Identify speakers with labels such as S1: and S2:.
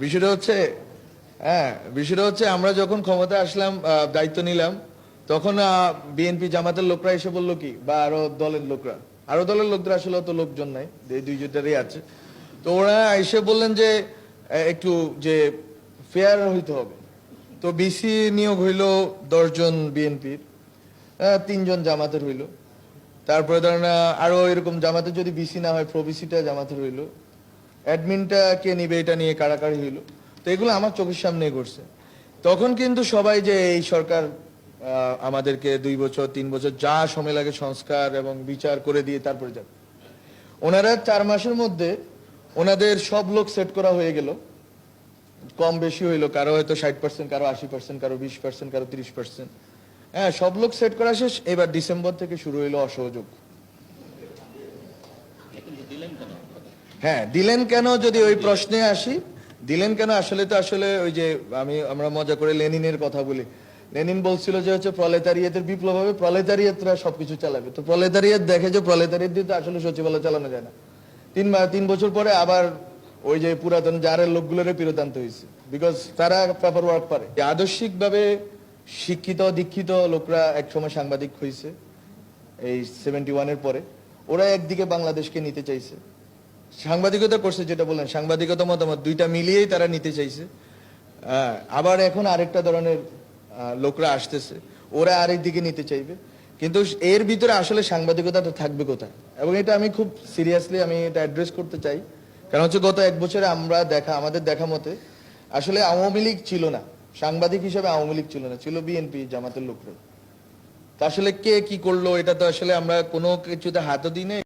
S1: বিষয়টা হচ্ছে, হ্যাঁ, বিষয়টা হচ্ছে আমরা যখন ক্ষমতায় আসলাম, দায়িত্ব নিলাম, তখন বিএনপি জামাতের লোকরা এসে বললো কি, বা আরো দলের লোকদের আসলে অত লোকজন নাই, এই দুই জোটারই আছে। তো ওরা এসে বললেন যে একটু যে ফেয়ার হইতে হবে। তো বিসি নিয়োগ হইলো 10 জন বিএনপির, 3 জন জামাতের হইলো। তারপরে ধরেন আরো এরকম জামাতের যদি বিসি না হয়, প্রবিসিটা জামাতের হইলো। অ্যাডমিনটা কে নিবে এটা নিয়ে কাড়াকাড়ি হইলো। তো এগুলো আমার চোখের সামনে ঘটছে। তখন কিন্তু সবাই যে এই সরকার আমাদেরকে 2 বছর 3 বছর যা সময় লাগে সংস্কার এবং বিচার করে দিয়ে তারপরে যাবে, ওনারা 4 মাসের মধ্যে ওনাদের সব লোক সেট করা হয়ে গেল। কম বেশি হইলো, কারো হয়তো 60%, কারো 80%, কারো 20%, কারো 30%। হ্যাঁ, সব লোক সেট করা শেষ। এবার ডিসেম্বর থেকে শুরু হইলো অসহযোগ। হ্যাঁ, দিলেন কেন, যদি ওই প্রশ্নে আসি, দিলেন কেন, আসলে ওই যে আমরা মজা করে লেনিনের কথা বলি। লেনিন বলছিল যে হচ্ছে প্রলেতারিয়েতের বিপ্লব হবে, প্রলেতারিয়েতরা সবকিছু চালাবে। তো প্রলেতারিয়েত দেখে যে প্রলেতারিয়েত দিয়ে তো আসলে সচিবালয় চালানো যায় না। 3 বছর পরে আবার ওই যে পুরাতন জারের লোকগুলোরে ফেরত আনতে হয়েছে, বিকজ তারা পেপার ওয়ার্ক পারে। আদর্শিক ভাবে শিক্ষিত দীক্ষিত লোকরা একসময় সাংবাদিক হয়েছে এই 71-এর পরে। ওরা একদিকে বাংলাদেশকে নিতে চাইছে, সাংবাদিকতা করছে, যেটা বললেন সাংবাদিকতা মতামত দুইটা মিলিয়েই তারা নিতে চাইছে। আবার এখন আরেকটা ধরনের লোকরা আসতেছে, ওরা আরেক দিকে নিতে চাইবে। কিন্তু এর ভিতরে আসলে সাংবাদিকতাটা থাকবে কোথায়? এবং এটা আমি খুব সিরিয়াসলি আমি এটা অ্যাড্রেস করতে চাই। কারণ হচ্ছে গত 1 বছরে আমাদের দেখা মতে আসলে আওয়ামী লীগ ছিল না, সাংবাদিক হিসেবে আওয়ামী লীগ ছিল না, ছিল বিএনপি জামাতের লোকরা। তা আসলে কে কি করলো এটা তো আসলে আমরা কোনো কিছুতে হাতও দিই নাই।